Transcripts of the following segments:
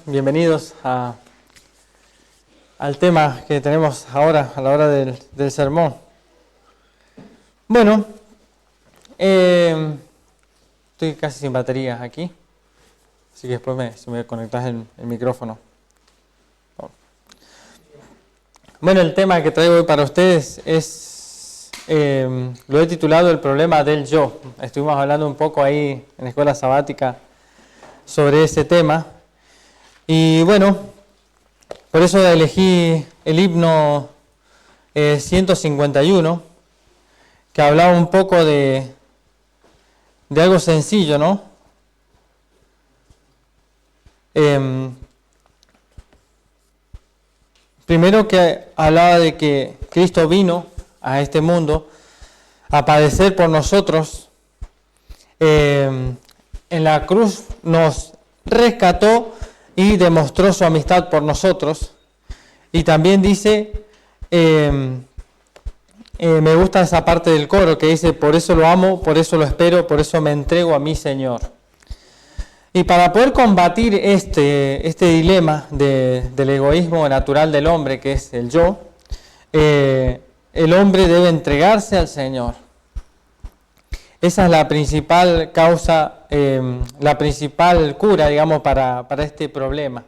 bienvenidos al tema que tenemos ahora a la hora del sermón. Bueno, estoy casi sin batería aquí, así que después si me conectas el micrófono. Bueno, el tema que traigo hoy para ustedes lo he titulado El problema del yo. Estuvimos hablando un poco ahí en la escuela sabática sobre ese tema. Y bueno, por eso elegí el himno 151, que hablaba un poco de algo sencillo, ¿no? Primero que hablaba de que Cristo vino a este mundo a padecer por nosotros. En la cruz nos rescató y demostró su amistad por nosotros. Y también dice, me gusta esa parte del coro que dice, por eso lo amo, por eso lo espero, por eso me entrego a mi Señor. Y para poder combatir este dilema del egoísmo natural del hombre, que es el yo, el hombre debe entregarse al Señor. Esa es la principal causa, la principal cura, digamos, para este problema,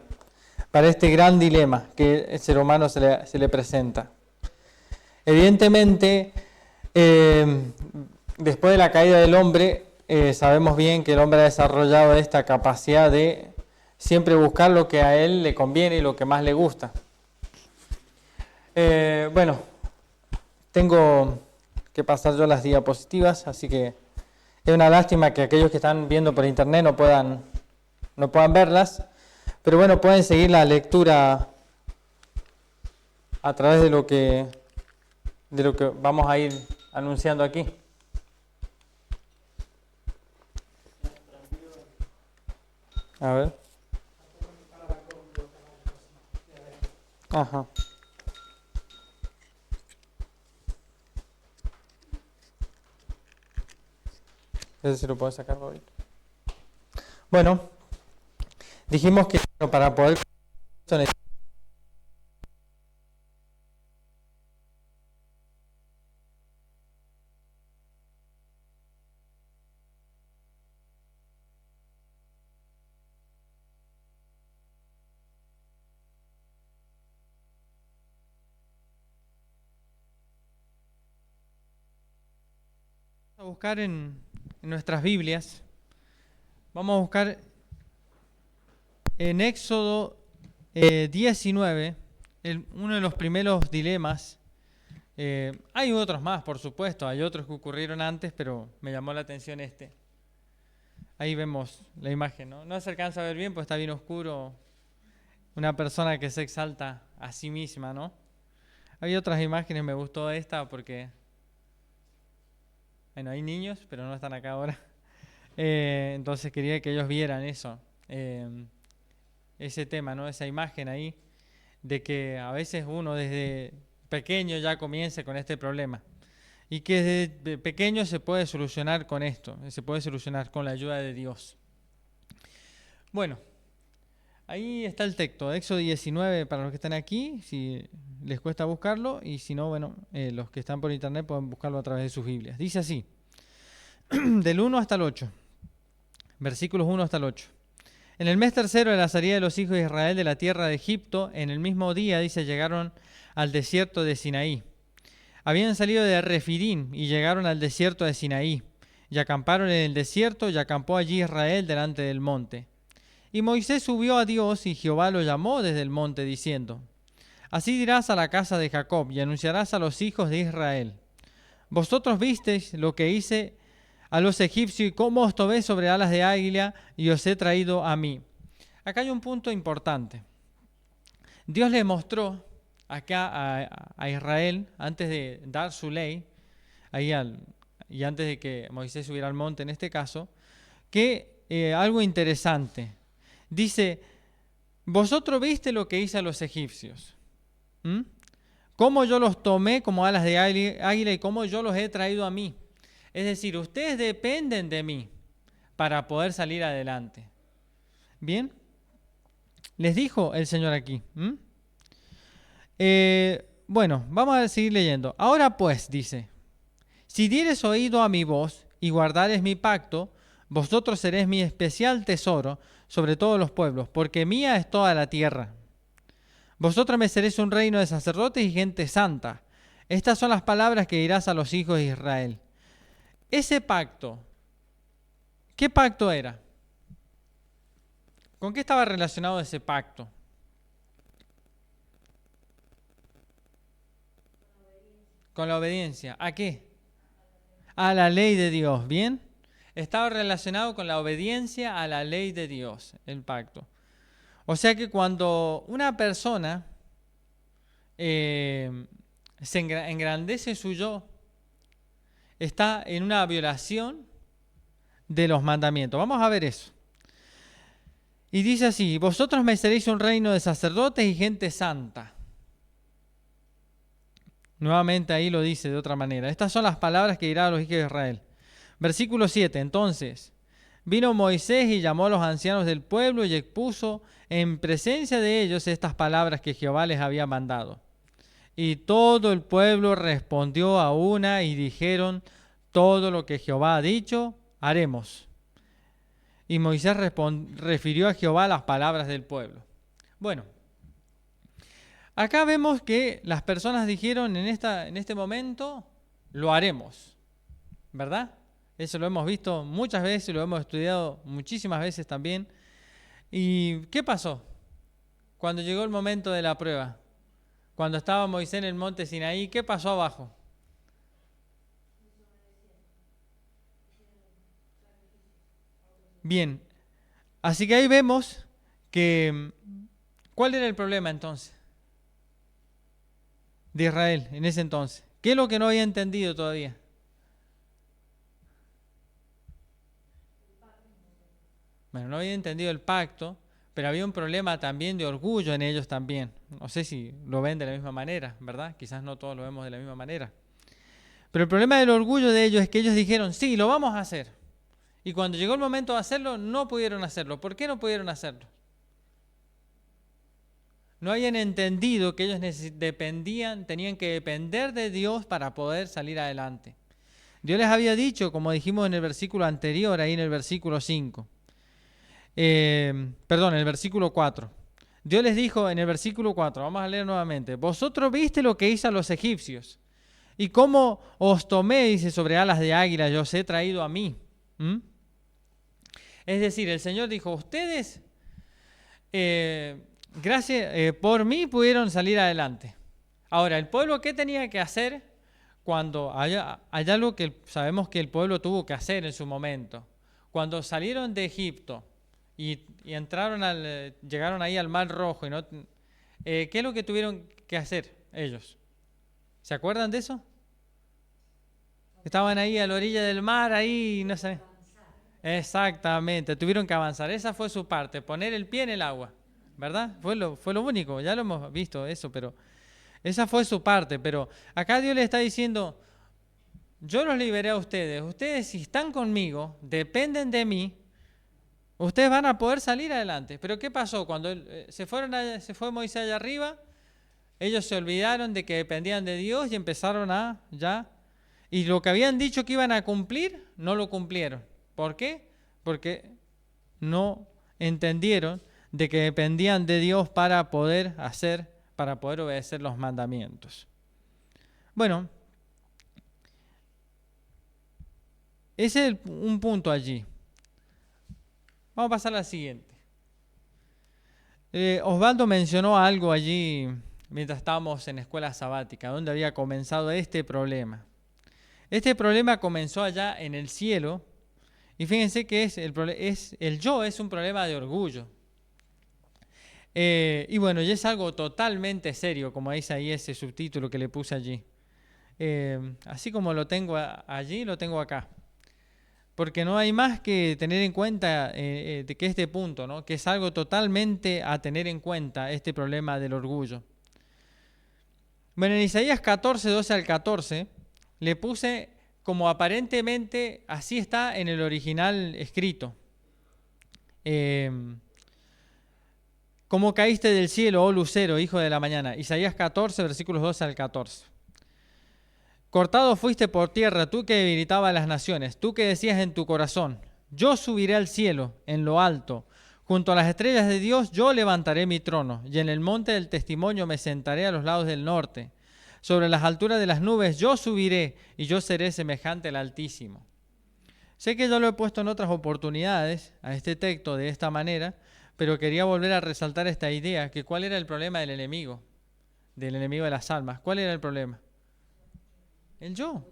para este gran dilema que el ser humano se le presenta. Evidentemente, después de la caída del hombre, sabemos bien que el hombre ha desarrollado esta capacidad de siempre buscar lo que a él le conviene y lo que más le gusta. Bueno, tengo que pasar yo las diapositivas, así que es una lástima que aquellos que están viendo por internet no puedan verlas, pero bueno, pueden seguir la lectura a través de lo que vamos a ir anunciando aquí. A ver. Ajá. Ese sí lo puedo sacar hoy. Bueno, dijimos que para poder buscar en nuestras Biblias, vamos a buscar en Éxodo 19, uno de los primeros dilemas. Hay otros más, por supuesto, hay otros que ocurrieron antes, pero me llamó la atención este. Ahí vemos la imagen, ¿no? No se alcanza a ver bien, pues está bien oscuro. Una persona que se exalta a sí misma, ¿no? Hay otras imágenes, me gustó esta porque... Bueno, hay niños, pero no están acá ahora. Entonces quería que ellos vieran eso, ese tema, ¿no? Esa imagen ahí, de que a veces uno desde pequeño ya comience con este problema. Y que desde pequeño se puede solucionar con esto, se puede solucionar con la ayuda de Dios. Bueno, ahí está el texto, Éxodo 19 para los que están aquí, si les cuesta buscarlo, y si no, bueno, los que están por internet pueden buscarlo a través de sus Biblias. Dice así, del 1 hasta el 8, versículos 1 hasta el 8. En el mes tercero de la salida de los hijos de Israel de la tierra de Egipto, en el mismo día, dice, llegaron al desierto de Sinaí. Habían salido de Refidim y llegaron al desierto de Sinaí, y acamparon en el desierto, y acampó allí Israel delante del monte. Y Moisés subió a Dios, y Jehová lo llamó desde el monte, diciendo, así dirás a la casa de Jacob, y anunciarás a los hijos de Israel, vosotros visteis lo que hice a los egipcios, y cómo os tomé sobre alas de águila, y os he traído a mí. Acá hay un punto importante. Dios le mostró acá a Israel, antes de dar su ley, y antes de que Moisés subiera al monte en este caso, que algo interesante. Dice, vosotros viste lo que hice a los egipcios. Cómo yo los tomé como alas de águila y cómo yo los he traído a mí. Es decir, ustedes dependen de mí para poder salir adelante. Bien. Les dijo el Señor aquí. Bueno, vamos a seguir leyendo. Ahora pues, dice, si dieres oído a mi voz y guardares mi pacto, vosotros seréis mi especial tesoro sobre todos los pueblos, porque mía es toda la tierra. Vosotros me seréis un reino de sacerdotes y gente santa. Estas son las palabras que dirás a los hijos de Israel. Ese pacto, ¿qué pacto era? ¿Con qué estaba relacionado ese pacto? Con la obediencia. ¿A qué? A la ley de Dios, ¿bien? Estaba relacionado con la obediencia a la ley de Dios, el pacto. O sea que cuando una persona engrandece su yo, está en una violación de los mandamientos. Vamos a ver eso. Y dice así, vosotros me seréis un reino de sacerdotes y gente santa. Nuevamente ahí lo dice de otra manera. Estas son las palabras que dirá a los hijos de Israel. Versículo 7. Entonces vino Moisés y llamó a los ancianos del pueblo y expuso en presencia de ellos estas palabras que Jehová les había mandado. Y todo el pueblo respondió a una y dijeron, todo lo que Jehová ha dicho, haremos. Y Moisés refirió a Jehová las palabras del pueblo. Bueno, acá vemos que las personas dijeron en este momento, lo haremos, ¿verdad? Eso lo hemos visto muchas veces, lo hemos estudiado muchísimas veces también. ¿Y qué pasó cuando llegó el momento de la prueba? Cuando estaba Moisés en el monte Sinaí, ¿qué pasó abajo? Bien, así que ahí vemos que, ¿cuál era el problema entonces de Israel en ese entonces? ¿Qué es lo que no había entendido todavía? Bueno, no había entendido el pacto, pero había un problema también de orgullo en ellos también. No sé si lo ven de la misma manera, ¿verdad? Quizás no todos lo vemos de la misma manera. Pero el problema del orgullo de ellos es que ellos dijeron, sí, lo vamos a hacer. Y cuando llegó el momento de hacerlo, no pudieron hacerlo. ¿Por qué no pudieron hacerlo? No habían entendido que ellos tenían que depender de Dios para poder salir adelante. Dios les había dicho, como dijimos en el versículo anterior, ahí en el versículo 5, perdón, en el versículo 4. Dios les dijo en el versículo 4, vamos a leer nuevamente, vosotros viste lo que hice a los egipcios y cómo os tomé, dice, sobre alas de águila, yo os he traído a mí. Es decir, el Señor dijo, ustedes, gracias por mí pudieron salir adelante. Ahora, ¿el pueblo qué tenía que hacer cuando hay algo que sabemos que el pueblo tuvo que hacer en su momento? Cuando salieron de Egipto y llegaron ahí al Mar Rojo, ¿qué es lo que tuvieron que hacer ellos? ¿Se acuerdan de eso? Estaban ahí a la orilla del mar, ahí, no sé. Exactamente, tuvieron que avanzar. Esa fue su parte, poner el pie en el agua, ¿verdad? Fue lo único, ya lo hemos visto eso, pero esa fue su parte. Pero acá Dios le está diciendo, yo los liberé a ustedes. Ustedes si están conmigo, dependen de mí, ustedes van a poder salir adelante. Pero ¿qué pasó? Cuando se fue Moisés allá arriba, ellos se olvidaron de que dependían de Dios y empezaron y lo que habían dicho que iban a cumplir, no lo cumplieron. ¿Por qué? Porque no entendieron de que dependían de Dios para poder obedecer los mandamientos. Bueno, ese es un punto allí. Vamos a pasar al siguiente. Osvaldo mencionó algo allí mientras estábamos en escuela sabática, donde había comenzado este problema. Este problema comenzó allá en el cielo. Y fíjense que el yo es un problema de orgullo. Y bueno, y es algo totalmente serio, como dice ahí ese subtítulo que le puse allí. Así como lo tengo allí, lo tengo acá. Porque no hay más que tener en cuenta de que este punto, ¿no? Que es algo totalmente a tener en cuenta, este problema del orgullo. Bueno, en Isaías 14, 12 al 14, le puse como aparentemente así está en el original escrito. Como caíste del cielo, oh lucero, hijo de la mañana. Isaías 14, versículos 12 al 14. Cortado fuiste por tierra, tú que debilitabas las naciones, tú que decías en tu corazón, yo subiré al cielo, en lo alto, junto a las estrellas de Dios yo levantaré mi trono, y en el monte del testimonio me sentaré a los lados del norte. Sobre las alturas de las nubes yo subiré, y yo seré semejante al Altísimo. Sé que yo lo he puesto en otras oportunidades, a este texto de esta manera, pero quería volver a resaltar esta idea, que cuál era el problema del enemigo de las almas. ¿Cuál era el problema? El yo.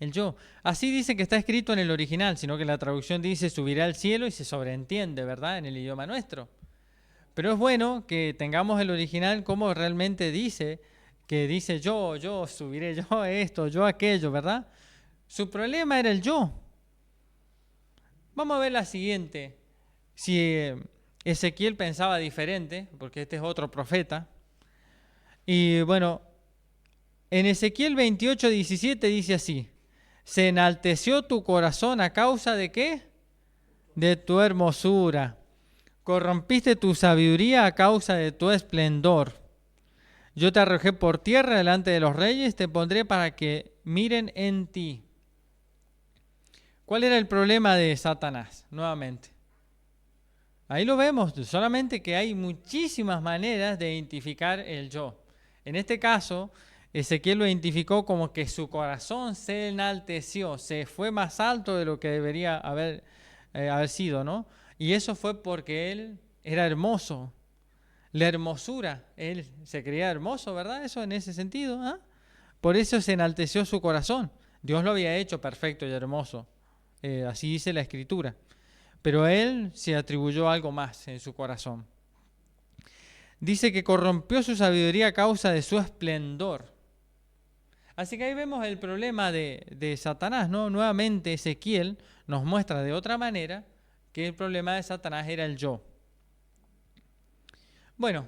El yo. Así dice que está escrito en el original, sino que la traducción dice subirá al cielo y se sobreentiende, ¿verdad? En el idioma nuestro. Pero es bueno que tengamos el original como realmente dice, que dice yo subiré, yo esto, yo aquello, ¿verdad? Su problema era el yo. Vamos a ver la siguiente. Si Ezequiel pensaba diferente, porque este es otro profeta. Y bueno, en Ezequiel 28, 17 dice así: se enalteció tu corazón a causa de ¿qué? De tu hermosura. Corrompiste tu sabiduría a causa de tu esplendor. Yo te arrojé por tierra delante de los reyes, te pondré para que miren en ti. ¿Cuál era el problema de Satanás? Nuevamente. Ahí lo vemos, solamente que hay muchísimas maneras de identificar el yo. En este caso, Ezequiel lo identificó como que su corazón se enalteció, se fue más alto de lo que debería haber sido, ¿no? Y eso fue porque él era hermoso. La hermosura, él se creía hermoso, ¿verdad? Eso en ese sentido, ¿ah? Por eso se enalteció su corazón. Dios lo había hecho perfecto y hermoso. Así dice la Escritura. Pero él se atribuyó algo más en su corazón. Dice que corrompió su sabiduría a causa de su esplendor. Así que ahí vemos el problema de Satanás, ¿no? Nuevamente Ezequiel nos muestra de otra manera que el problema de Satanás era el yo. Bueno,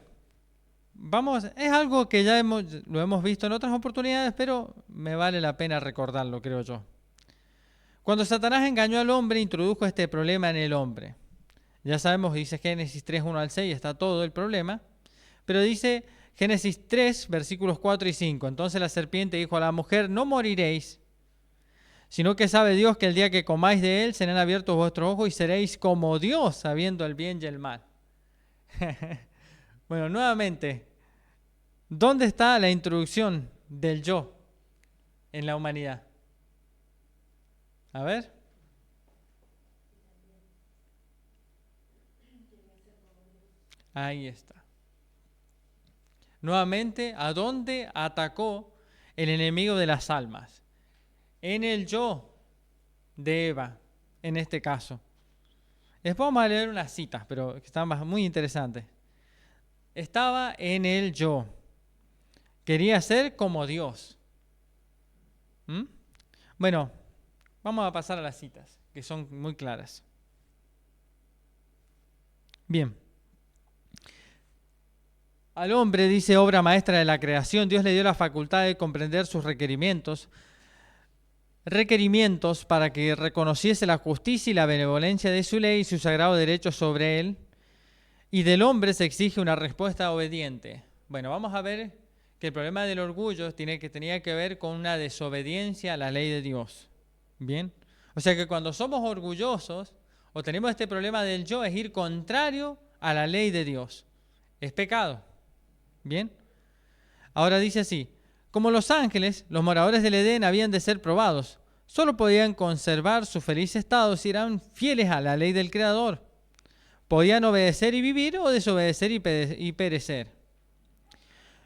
es algo que ya lo hemos visto en otras oportunidades, pero me vale la pena recordarlo, creo yo. Cuando Satanás engañó al hombre, introdujo este problema en el hombre. Ya sabemos, dice Génesis 3, 1 al 6, está todo el problema. Pero dice Génesis 3, versículos 4 y 5. Entonces la serpiente dijo a la mujer, no moriréis, sino que sabe Dios que el día que comáis de él serán abiertos vuestros ojos y seréis como Dios, sabiendo el bien y el mal. Bueno, nuevamente, ¿dónde está la introducción del yo en la humanidad? A ver. Ahí está. Nuevamente, ¿a dónde atacó el enemigo de las almas? En el yo de Eva, en este caso. Después vamos a leer unas citas, pero que están muy interesantes. Estaba en el yo. Quería ser como Dios. ¿Mm? Bueno, vamos a pasar a las citas, que son muy claras. Bien. Al hombre, dice obra maestra de la creación, Dios le dio la facultad de comprender sus requerimientos para que reconociese la justicia y la benevolencia de su ley y su sagrado derecho sobre él, y del hombre se exige una respuesta obediente. Bueno, vamos a ver que el problema del orgullo tenía que ver con una desobediencia a la ley de Dios. Bien, o sea que cuando somos orgullosos o tenemos este problema del yo, es ir contrario a la ley de Dios. Es pecado. Bien, ahora dice así: como los ángeles, los moradores del Edén habían de ser probados. Solo podían conservar su feliz estado si eran fieles a la ley del Creador. Podían obedecer y vivir o desobedecer y perecer.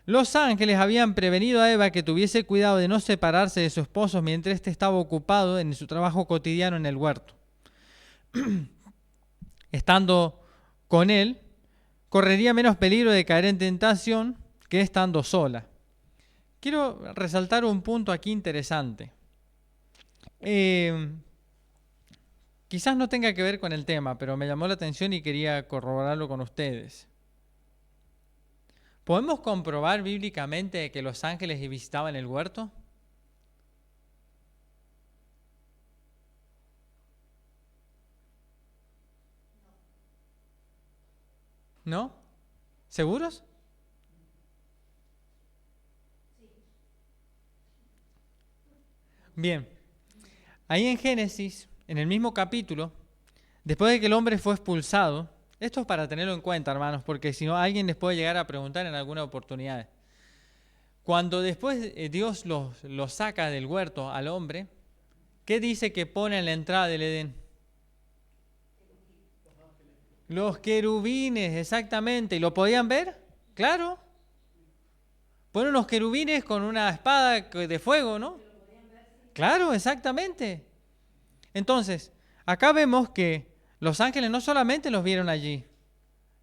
Los ángeles habían prevenido a Eva que tuviese cuidado de no separarse de su esposo mientras éste estaba ocupado en su trabajo cotidiano en el huerto. Estando con él, correría menos peligro de caer en tentación que estando sola. Quiero resaltar un punto aquí interesante. Quizás no tenga que ver con el tema, pero me llamó la atención y quería corroborarlo con ustedes. ¿Podemos comprobar bíblicamente que los ángeles visitaban el huerto? ¿No? ¿Seguros? Bien. Ahí en Génesis, en el mismo capítulo, después de que el hombre fue expulsado, esto es para tenerlo en cuenta, hermanos, porque si no alguien les puede llegar a preguntar en alguna oportunidad. Cuando después Dios los saca del huerto al hombre, ¿qué dice que pone en la entrada del Edén? Los querubines, exactamente. ¿Y lo podían ver? Claro. Ponen unos querubines con una espada de fuego, ¿no? Claro, exactamente. Entonces, acá vemos que los ángeles no solamente los vieron allí,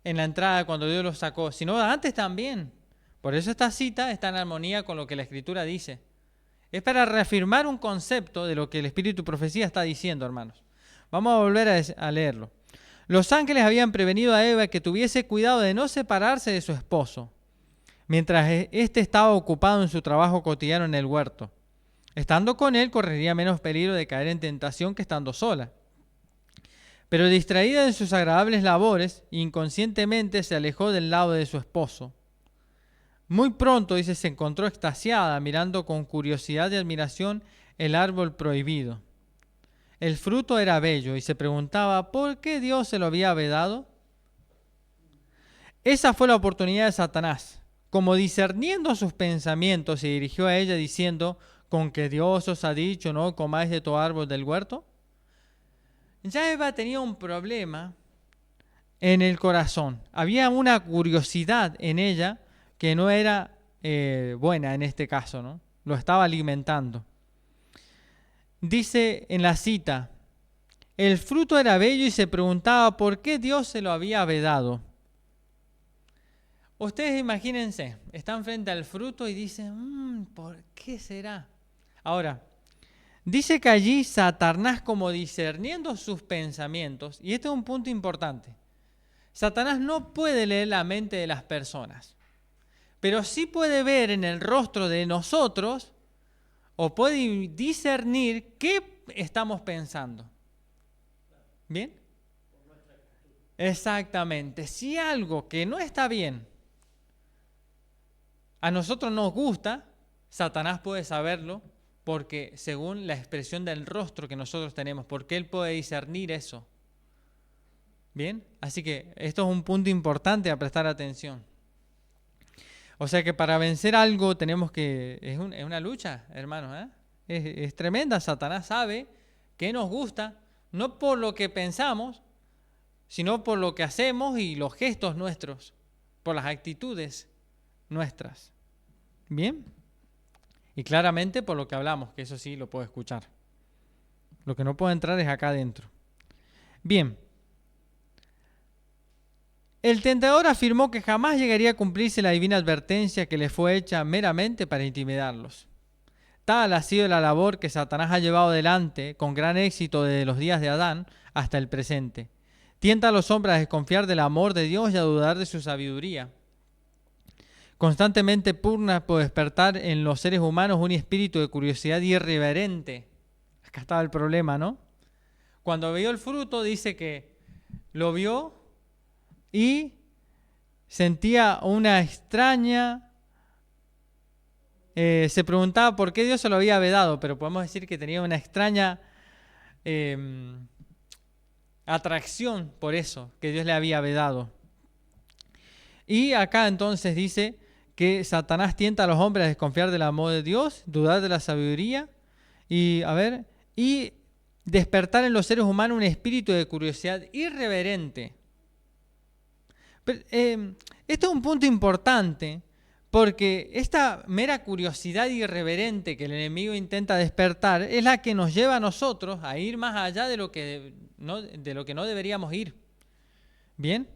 en la entrada cuando Dios los sacó, sino antes también. Por eso esta cita está en armonía con lo que la Escritura dice. Es para reafirmar un concepto de lo que el Espíritu Profecía está diciendo, hermanos. Vamos a volver a leerlo. Los ángeles habían prevenido a Eva que tuviese cuidado de no separarse de su esposo, mientras éste estaba ocupado en su trabajo cotidiano en el huerto. Estando con él correría menos peligro de caer en tentación que estando sola. Pero distraída en sus agradables labores, inconscientemente se alejó del lado de su esposo. Muy pronto, dice, se encontró extasiada, mirando con curiosidad y admiración el árbol prohibido. El fruto era bello y se preguntaba ¿por qué Dios se lo había vedado? Esa fue la oportunidad de Satanás. Como discerniendo sus pensamientos, se dirigió a ella diciendo, ¿con que Dios os ha dicho no comáis de todo árbol del huerto? Ya Eva tenía un problema en el corazón. Había una curiosidad en ella que no era buena en este caso, ¿no? Lo estaba alimentando. Dice en la cita, el fruto era bello y se preguntaba por qué Dios se lo había vedado. Ustedes imagínense, están frente al fruto y dicen, ¿por qué será? Ahora, dice que allí Satanás, como discerniendo sus pensamientos, y este es un punto importante, Satanás no puede leer la mente de las personas, pero sí puede ver en el rostro de nosotros o puede discernir qué estamos pensando. ¿Bien? Exactamente. Si algo que no está bien a nosotros nos gusta, Satanás puede saberlo porque según la expresión del rostro que nosotros tenemos, porque él puede discernir eso. ¿Bien? Así que esto es un punto importante a prestar atención. O sea que para vencer algo tenemos que... Es una lucha, hermanos, ¿eh? Es tremenda. Satanás sabe que nos gusta, no por lo que pensamos, sino por lo que hacemos y los gestos nuestros, por las actitudes nuestras. ¿Bien? Y claramente por lo que hablamos, que eso sí lo puedo escuchar. Lo que no puedo entrar es acá adentro. Bien. El tentador afirmó que jamás llegaría a cumplirse la divina advertencia que le fue hecha meramente para intimidarlos. Tal ha sido la labor que Satanás ha llevado adelante con gran éxito desde los días de Adán hasta el presente. Tienta a los hombres a desconfiar del amor de Dios y a dudar de su sabiduría. Constantemente pugna por despertar en los seres humanos un espíritu de curiosidad irreverente. Acá estaba el problema, ¿no? Cuando vio el fruto dice que lo vio y sentía una extraña... se preguntaba por qué Dios se lo había vedado, pero podemos decir que tenía una extraña atracción por eso, que Dios le había vedado. Y acá entonces dice que Satanás tienta a los hombres a desconfiar del amor de Dios, dudar de la sabiduría y despertar en los seres humanos un espíritu de curiosidad irreverente. Pero, esto es un punto importante porque esta mera curiosidad irreverente que el enemigo intenta despertar es la que nos lleva a nosotros a ir más allá de lo que no deberíamos ir. ¿Bien?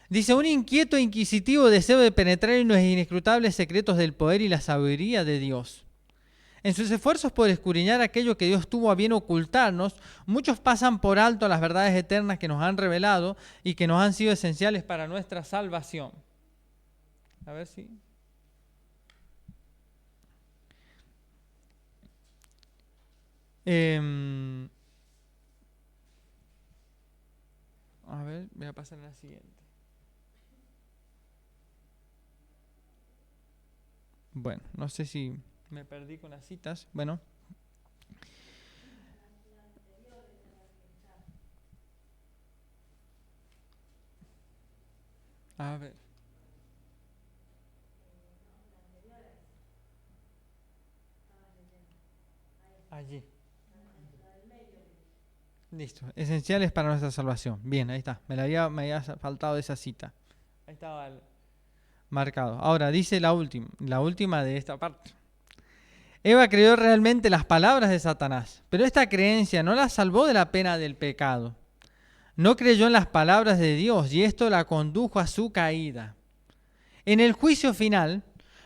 Dice, un inquieto e inquisitivo deseo de penetrar en los inescrutables secretos del poder y la sabiduría de Dios. En sus esfuerzos por escudriñar aquello que Dios tuvo a bien ocultarnos, muchos pasan por alto las verdades eternas que nos han revelado y que nos han sido esenciales para nuestra salvación. A ver si... a ver, voy a pasar a la siguiente. Bueno, no sé si me perdí con las citas. Bueno. A ver. Allí. Listo. Esenciales para nuestra salvación. Bien, ahí está. Me había faltado esa cita. Ahí estaba marcado. Ahora, dice la última de esta parte. Eva creyó realmente las palabras de Satanás, pero esta creencia no la salvó de la pena del pecado. No creyó en las palabras de Dios y esto la condujo a su caída. En el juicio final,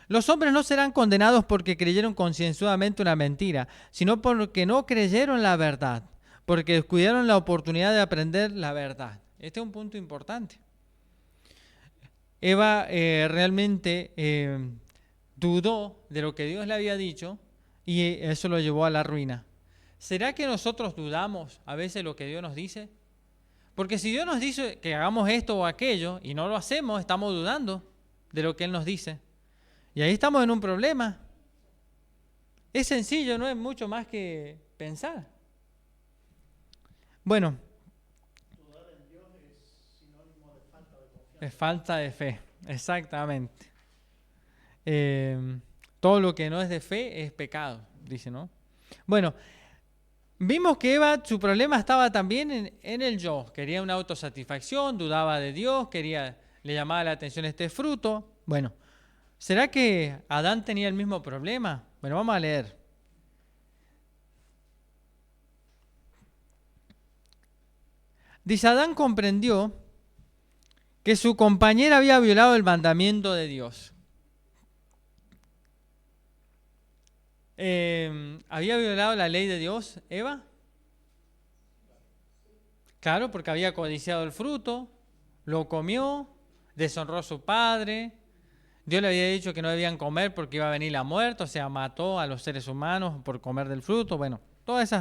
los hombres no serán condenados porque creyeron concienzudamente una mentira, sino porque no creyeron la verdad, porque descuidaron la oportunidad de aprender la verdad. Este es un punto importante. Eva realmente dudó de lo que Dios le había dicho y eso lo llevó a la ruina. ¿Será que nosotros dudamos a veces lo que Dios nos dice? Porque si Dios nos dice que hagamos esto o aquello y no lo hacemos, estamos dudando de lo que Él nos dice. Y ahí estamos en un problema. Es sencillo, no es mucho más que pensar. Bueno. Dudar en Dios es sinónimo de falta de confianza. Es falta de fe, exactamente. Todo lo que no es de fe es pecado, dice, ¿no? Bueno, vimos que Eva, su problema estaba también en el yo. Quería una autosatisfacción, dudaba de Dios, le llamaba la atención este fruto. Bueno, ¿será que Adán tenía el mismo problema? Bueno, vamos a leer. Dice, Adán comprendió que su compañera había violado el mandamiento de Dios. ¿Había violado la ley de Dios, Eva? Claro, porque había codiciado el fruto, lo comió, deshonró a su padre. Dios le había dicho que no debían comer porque iba a venir la muerte, o sea, mató a los seres humanos por comer del fruto. Bueno, todas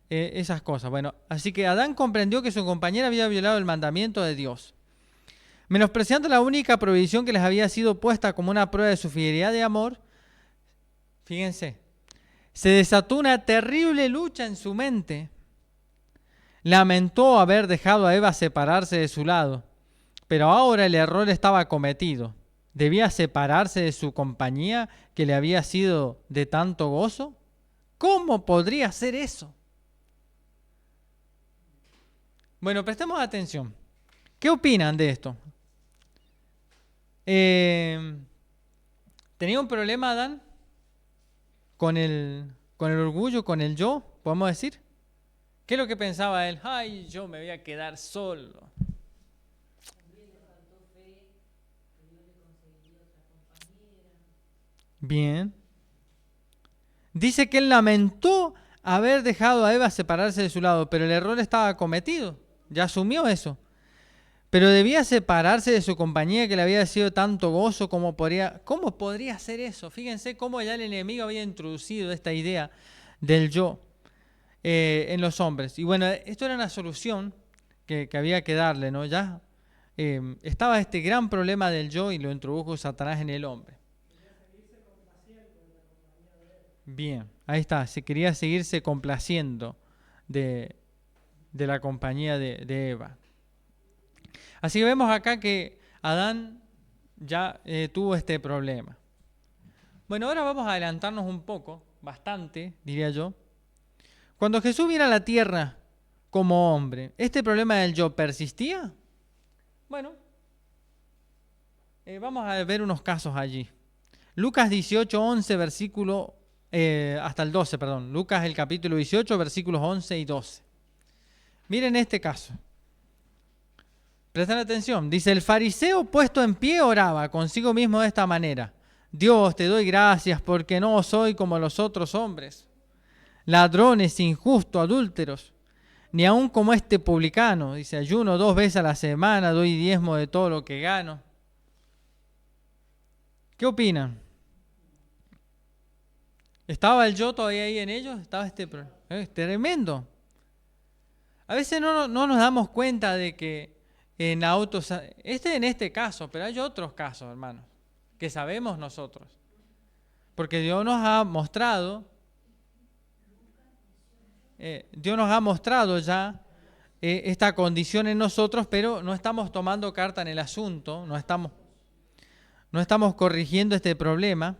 esas cosas. Bueno, así que Adán comprendió que su compañera había violado el mandamiento de Dios. Menospreciando la única provisión que les había sido puesta como una prueba de su fidelidad de amor, fíjense, se desató una terrible lucha en su mente. Lamentó haber dejado a Eva separarse de su lado, pero ahora el error estaba cometido. ¿Debía separarse de su compañía que le había sido de tanto gozo? ¿Cómo podría hacer eso? Bueno, prestemos atención. ¿Qué opinan de esto? ¿Tenía un problema Adán con el orgullo, con el yo, podemos decir? ¿Qué es lo que pensaba él? Ay, yo me voy a quedar solo. Bien. Dice que él lamentó haber dejado a Eva separarse de su lado, pero el error estaba cometido. Ya asumió eso. Pero debía separarse de su compañía que le había sido tanto gozo como podría. ¿Cómo podría hacer eso? Fíjense cómo ya el enemigo había introducido esta idea del yo en los hombres. Y bueno, esto era una solución que había que darle, ¿no? Ya estaba este gran problema del yo y lo introdujo Satanás en el hombre. Bien, ahí está. Se quería seguirse complaciendo de la compañía de Eva. Así que vemos acá que Adán ya tuvo este problema. Bueno, ahora vamos a adelantarnos un poco, bastante, diría yo. Cuando Jesús vino a la tierra como hombre, ¿este problema del yo persistía? Bueno, vamos a ver unos casos allí. Lucas 18, 11, versículo, hasta el 12, perdón. Lucas el capítulo 18, versículos 11 y 12. Miren este caso. Presten atención. Dice, el fariseo puesto en pie oraba consigo mismo de esta manera. Dios, te doy gracias porque no soy como los otros hombres, ladrones, injustos, adúlteros, ni aun como este publicano. Dice, ayuno 2 veces a la semana, doy diezmo de todo lo que gano. ¿Qué opinan? ¿Estaba el yo todavía ahí en ellos? ¿Estaba es tremendo. A veces no nos damos cuenta de que en en este caso, pero hay otros casos, hermanos, que sabemos nosotros. Porque Dios nos ha mostrado ya esta condición en nosotros, pero no estamos tomando carta en el asunto, no estamos corrigiendo este problema.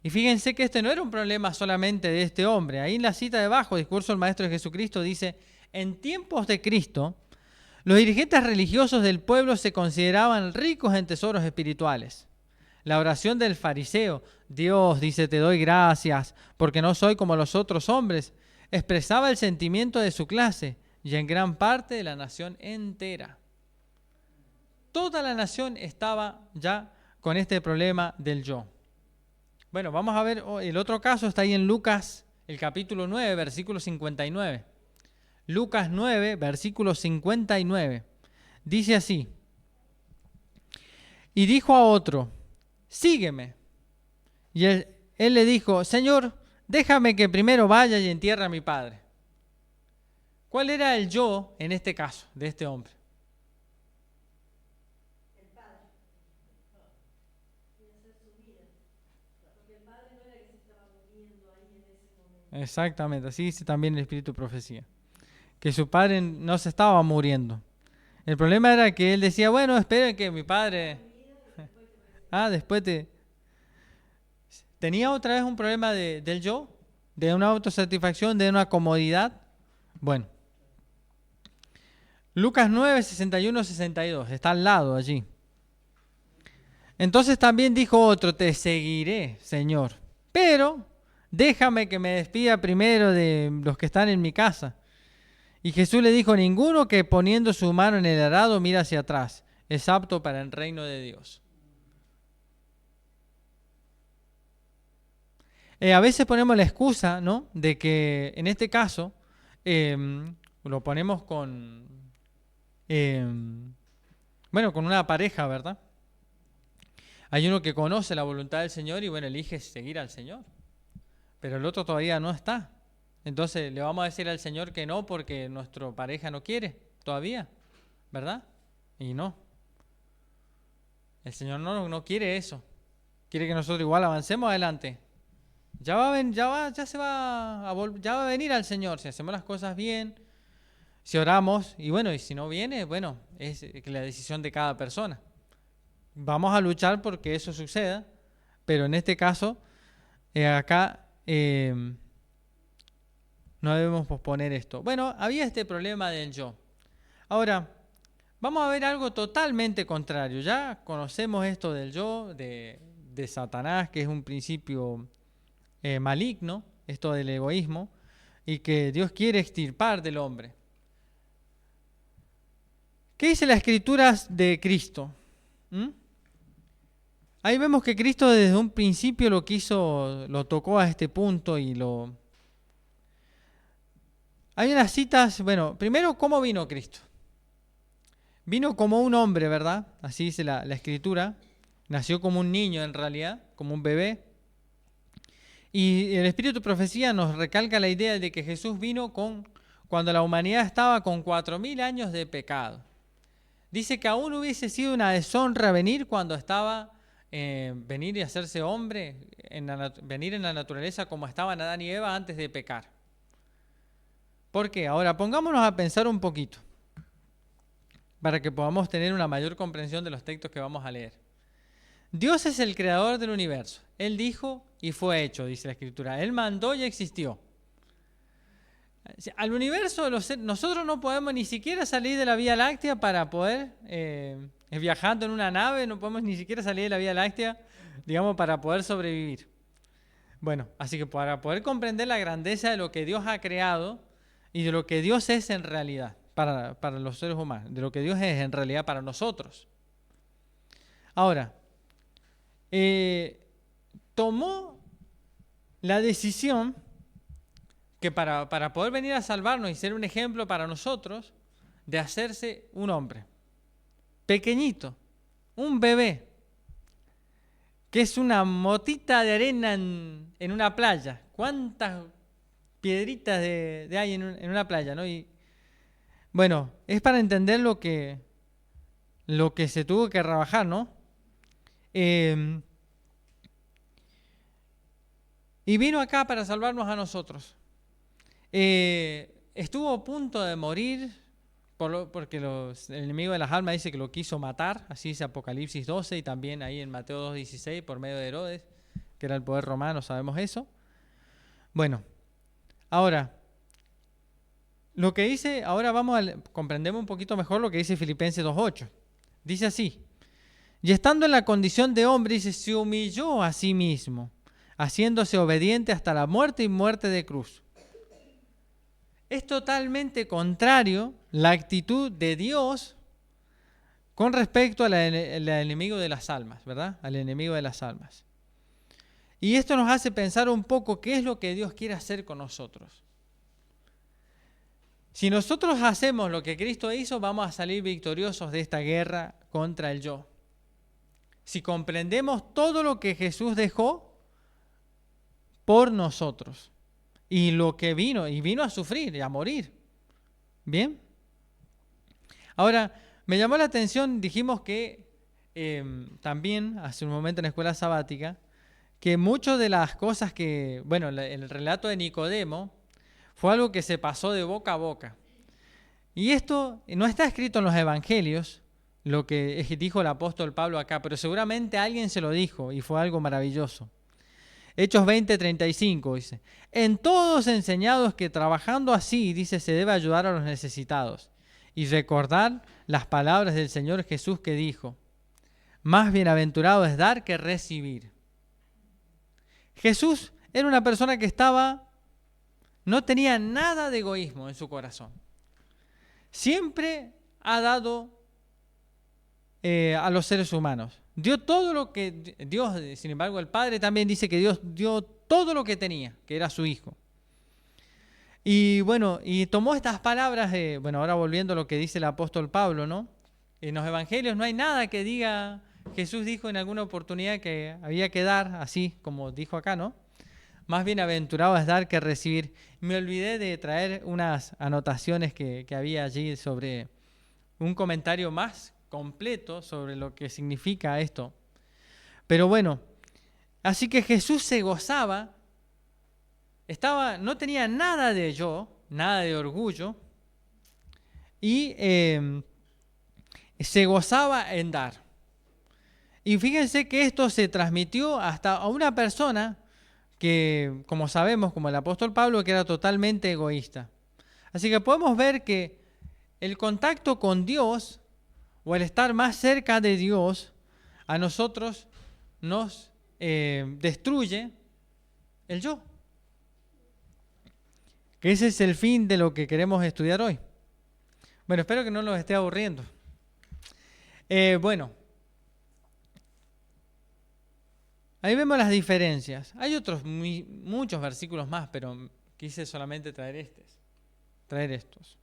Y fíjense que este no era un problema solamente de este hombre. Ahí en la cita de abajo, discurso del Maestro de Jesucristo, dice: en tiempos de Cristo, los dirigentes religiosos del pueblo se consideraban ricos en tesoros espirituales. La oración del fariseo, Dios, dice, te doy gracias, porque no soy como los otros hombres, expresaba el sentimiento de su clase y en gran parte de la nación entera. Toda la nación estaba ya con este problema del yo. Bueno, vamos a ver, el otro caso está ahí en Lucas, el capítulo 9, versículo 59. Lucas 9, versículo 59. Dice así: y dijo a otro, sígueme. Y él le dijo, Señor, déjame que primero vaya y entierre a mi padre. ¿Cuál era el yo en este caso de este hombre? El padre. Y hacer su vida. Porque el padre no era que se estaba muriendo ahí en ese momento. Exactamente, así dice también el Espíritu de Profecía. Que su padre no se estaba muriendo. El problema era que él decía, bueno, esperen que mi padre... después te... ¿Tenía otra vez un problema del yo? ¿De una autosatisfacción? ¿De una comodidad? Bueno. Lucas 9, 61, 62. Está al lado allí. Entonces también dijo otro, te seguiré, Señor. Pero déjame que me despida primero de los que están en mi casa. Y Jesús le dijo, ninguno que poniendo su mano en el arado mira hacia atrás es apto para el reino de Dios. A veces ponemos la excusa, ¿no?, de que en este caso lo ponemos con una pareja, ¿verdad? Hay uno que conoce la voluntad del Señor y bueno, elige seguir al Señor, pero el otro todavía no está. Entonces le vamos a decir al Señor que no porque nuestra pareja no quiere todavía, ¿verdad? Y no. El Señor no quiere eso. Quiere que nosotros igual avancemos adelante. Ya va a venir al Señor si hacemos las cosas bien, si oramos, y bueno, y si no viene, bueno, es la decisión de cada persona. Vamos a luchar porque eso suceda, pero en este caso, acá no debemos posponer esto. Bueno, había este problema del yo. Ahora, vamos a ver algo totalmente contrario. Ya conocemos esto del yo, de Satanás, que es un principio maligno, esto del egoísmo, y que Dios quiere extirpar del hombre. ¿Qué dice las Escrituras de Cristo? Ahí vemos que Cristo desde un principio lo quiso, lo tocó a este punto y lo... Hay unas citas, bueno, primero, ¿cómo vino Cristo? Vino como un hombre, ¿verdad? Así dice la Escritura. Nació como un niño en realidad, como un bebé. Y el Espíritu de Profecía nos recalca la idea de que Jesús vino cuando la humanidad estaba con 4.000 años de pecado. Dice que aún hubiese sido una deshonra venir cuando estaba, venir y hacerse hombre, venir en la naturaleza como estaban Adán y Eva antes de pecar. ¿Por qué? Ahora pongámonos a pensar un poquito para que podamos tener una mayor comprensión de los textos que vamos a leer. Dios es el creador del universo. Él dijo y fue hecho, dice la Escritura. Él mandó y existió. Al universo, nosotros no podemos ni siquiera salir de la Vía Láctea para poder, viajando en una nave, no podemos ni siquiera salir de la Vía Láctea, digamos, para poder sobrevivir. Bueno, así que para poder comprender la grandeza de lo que Dios ha creado y de lo que Dios es en realidad para los seres humanos, de lo que Dios es en realidad para nosotros. Ahora, tomó la decisión que para poder venir a salvarnos y ser un ejemplo para nosotros, de hacerse un hombre, pequeñito, un bebé, que es una motita de arena en una playa. ¿Cuántas piedritas hay en una playa, ¿no? Y bueno, es para entender lo que se tuvo que trabajar, ¿no? y vino acá para salvarnos a nosotros. Estuvo a punto de morir porque el enemigo de las almas dice que lo quiso matar, así dice Apocalipsis 12 y también ahí en Mateo 2:16 por medio de Herodes, que era el poder romano, sabemos eso. Bueno, ahora, lo que dice, ahora comprendemos un poquito mejor lo que dice Filipenses 2:8. Dice así: y estando en la condición de hombre, dice, se humilló a sí mismo, haciéndose obediente hasta la muerte y muerte de cruz. Es totalmente contrario la actitud de Dios con respecto al enemigo de las almas, ¿verdad? Al enemigo de las almas. Y esto nos hace pensar un poco qué es lo que Dios quiere hacer con nosotros. Si nosotros hacemos lo que Cristo hizo, vamos a salir victoriosos de esta guerra contra el yo. Si comprendemos todo lo que Jesús dejó por nosotros y lo que vino a sufrir y a morir. ¿Bien? Ahora, me llamó la atención, dijimos que también hace un momento en la escuela sabática, que muchas de las cosas que, bueno, el relato de Nicodemo fue algo que se pasó de boca a boca. Y esto no está escrito en los evangelios, lo que dijo el apóstol Pablo acá, pero seguramente alguien se lo dijo y fue algo maravilloso. Hechos 20:35 dice: en todos enseñados que trabajando así, dice, se debe ayudar a los necesitados y recordar las palabras del Señor Jesús que dijo: más bienaventurado es dar que recibir. Jesús era una persona que no tenía nada de egoísmo en su corazón. Siempre ha dado a los seres humanos. Dio todo lo que Dios, sin embargo, el Padre también dice que Dios dio todo lo que tenía, que era su Hijo. Y bueno, y tomó estas palabras, ahora volviendo a lo que dice el apóstol Pablo, ¿no? En los evangelios no hay nada que diga, Jesús dijo en alguna oportunidad que había que dar, así como dijo acá, ¿no? Más bienaventurado es dar que recibir. Me olvidé de traer unas anotaciones que había allí sobre un comentario más completo sobre lo que significa esto. Pero bueno, así que Jesús se gozaba, no tenía nada de yo, nada de orgullo, y se gozaba en dar. Y fíjense que esto se transmitió hasta a una persona que, como sabemos, como el apóstol Pablo, que era totalmente egoísta. Así que podemos ver que el contacto con Dios o el estar más cerca de Dios a nosotros nos destruye el yo. Que ese es el fin de lo que queremos estudiar hoy. Bueno, espero que no nos esté aburriendo. Ahí vemos las diferencias. Hay otros muchos versículos más, pero quise solamente traer estos.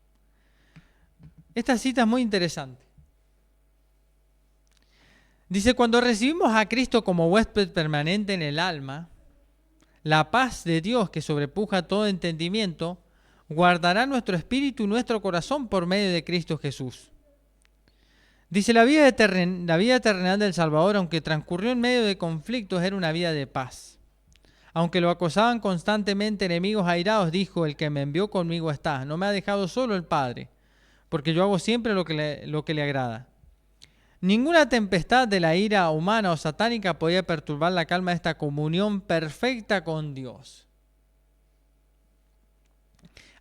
Esta cita es muy interesante. Dice: cuando recibimos a Cristo como huésped permanente en el alma, la paz de Dios que sobrepuja todo entendimiento guardará nuestro espíritu y nuestro corazón por medio de Cristo Jesús. Dice: la vida terrenal del Salvador, aunque transcurrió en medio de conflictos, era una vida de paz. Aunque lo acosaban constantemente enemigos airados, dijo: el que me envió conmigo está, no me ha dejado solo el Padre, porque yo hago siempre lo que le agrada. Ninguna tempestad de la ira humana o satánica podía perturbar la calma de esta comunión perfecta con Dios.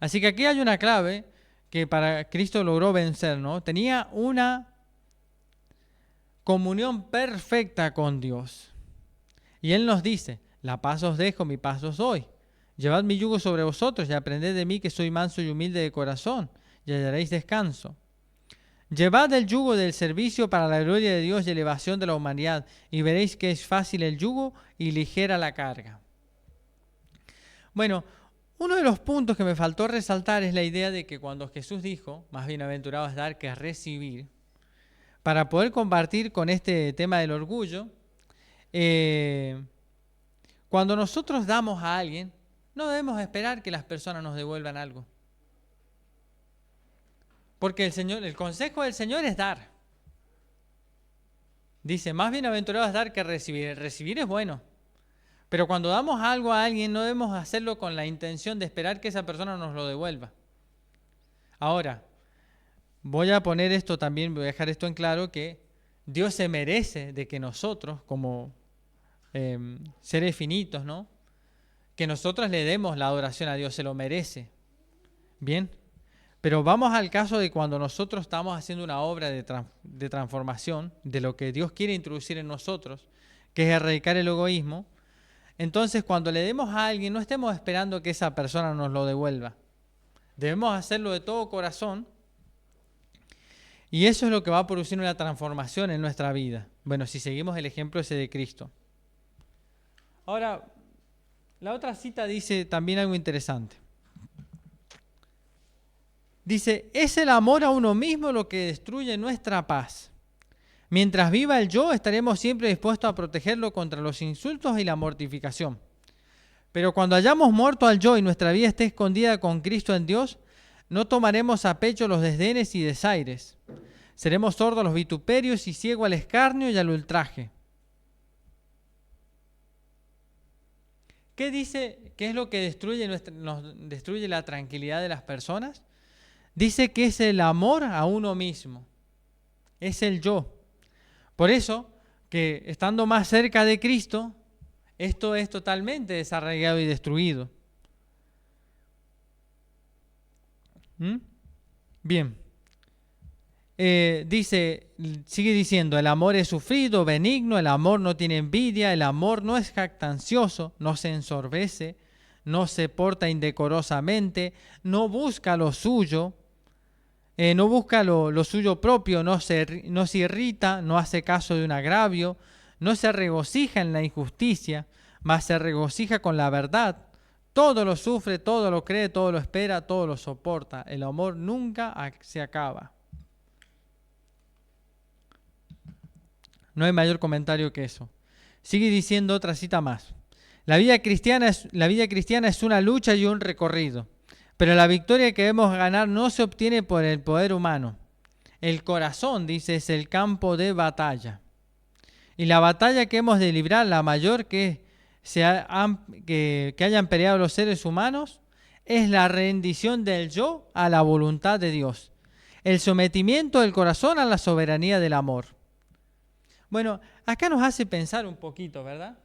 Así que aquí hay una clave que para Cristo logró vencer, ¿no? Tenía una comunión perfecta con Dios. Y Él nos dice: la paz os dejo, mi paz os doy. Llevad mi yugo sobre vosotros y aprended de mí, que soy manso y humilde de corazón, y hallaréis descanso. Llevad el yugo del servicio para la gloria de Dios y elevación de la humanidad, y veréis que es fácil el yugo y ligera la carga. Bueno, uno de los puntos que me faltó resaltar es la idea de que cuando Jesús dijo: más bienaventurado es dar que recibir, para poder compartir con este tema del orgullo, cuando nosotros damos a alguien, no debemos esperar que las personas nos devuelvan algo. Porque el consejo del Señor es dar. Dice: más bienaventurado es dar que recibir. Recibir es bueno. Pero cuando damos algo a alguien, no debemos hacerlo con la intención de esperar que esa persona nos lo devuelva. Ahora, voy a poner esto también, voy a dejar esto en claro, que Dios se merece de que nosotros, como seres finitos, ¿no? Que nosotros le demos la adoración a Dios, se lo merece. Bien, pero vamos al caso de cuando nosotros estamos haciendo una obra de transformación, de lo que Dios quiere introducir en nosotros, que es erradicar el egoísmo. Entonces, cuando le demos a alguien, no estemos esperando que esa persona nos lo devuelva. Debemos hacerlo de todo corazón. Y eso es lo que va a producir una transformación en nuestra vida. Bueno, si seguimos el ejemplo ese de Cristo. Ahora, la otra cita dice también algo interesante. Dice, es el amor a uno mismo lo que destruye nuestra paz. Mientras viva el yo, estaremos siempre dispuestos a protegerlo contra los insultos y la mortificación. Pero cuando hayamos muerto al yo y nuestra vida esté escondida con Cristo en Dios, no tomaremos a pecho los desdenes y desaires. Seremos sordos a los vituperios y ciegos al escarnio y al ultraje. ¿Qué dice? ¿Qué es lo que nos destruye la tranquilidad de las personas? Dice que es el amor a uno mismo. Es el yo. Por eso, que estando más cerca de Cristo, esto es totalmente desarraigado y destruido. Bien. Sigue diciendo, el amor es sufrido, benigno, el amor no tiene envidia, el amor no es jactancioso, no se ensorbece, no se porta indecorosamente, no busca lo suyo, no busca lo suyo propio, no se irrita, no hace caso de un agravio, no se regocija en la injusticia, mas se regocija con la verdad. Todo lo sufre, todo lo cree, todo lo espera, todo lo soporta. El amor nunca se acaba. No hay mayor comentario que eso. Sigue diciendo otra cita más. La vida cristiana es una lucha y un recorrido. Pero la victoria que debemos ganar no se obtiene por el poder humano. El corazón, dice, es el campo de batalla. Y la batalla que hemos de librar, la mayor que hayan peleado los seres humanos, es la rendición del yo a la voluntad de Dios. El sometimiento del corazón a la soberanía del amor. Bueno, acá nos hace pensar un poquito, ¿verdad?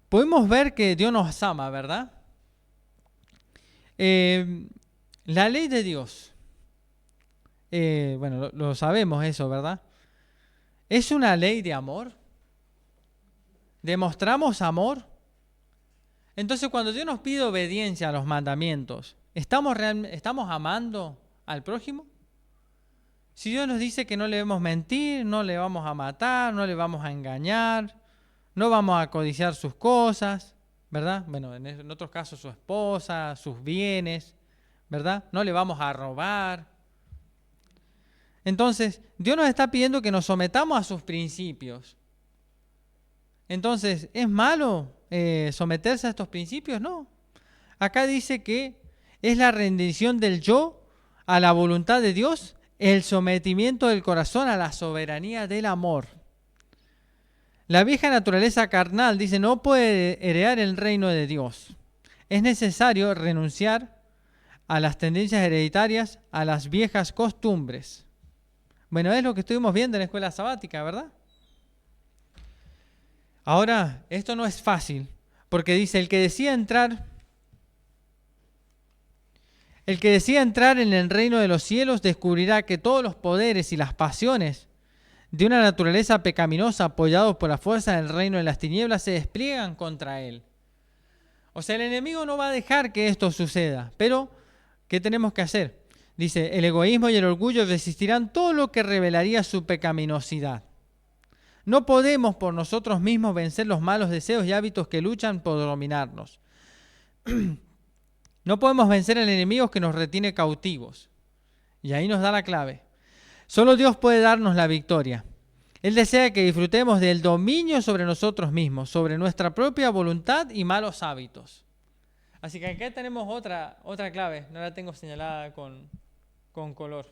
Podemos ver que Dios nos ama, ¿verdad? La ley de Dios, bueno, lo sabemos eso, ¿verdad? ¿Es una ley de amor? ¿Demostramos amor? Entonces, cuando Dios nos pide obediencia a los mandamientos, ¿estamos amando al prójimo? Si Dios nos dice que no le debemos mentir, no le vamos a matar, no le vamos a engañar, no vamos a codiciar sus cosas, ¿verdad? Bueno, en otros casos su esposa, sus bienes, ¿verdad? No le vamos a robar. Entonces, Dios nos está pidiendo que nos sometamos a sus principios. Entonces, ¿es malo someterse a estos principios? No. Acá dice que es la rendición del yo a la voluntad de Dios, el sometimiento del corazón a la soberanía del amor. La vieja naturaleza carnal, dice, no puede heredar el reino de Dios. Es necesario renunciar a las tendencias hereditarias, a las viejas costumbres. Bueno, es lo que estuvimos viendo en la escuela sabática, ¿verdad? Ahora, esto no es fácil, porque dice, el que decida entrar en el reino de los cielos descubrirá que todos los poderes y las pasiones de una naturaleza pecaminosa apoyados por la fuerza del reino de las tinieblas se despliegan contra él. O sea, el enemigo no va a dejar que esto suceda, pero ¿qué tenemos que hacer? Dice, el egoísmo y el orgullo resistirán todo lo que revelaría su pecaminosidad. No podemos por nosotros mismos vencer los malos deseos y hábitos que luchan por dominarnos. No podemos vencer al enemigo que nos retiene cautivos. Y ahí nos da la clave. Solo Dios puede darnos la victoria. Él desea que disfrutemos del dominio sobre nosotros mismos, sobre nuestra propia voluntad y malos hábitos. Así que acá tenemos otra clave. No la tengo señalada con color.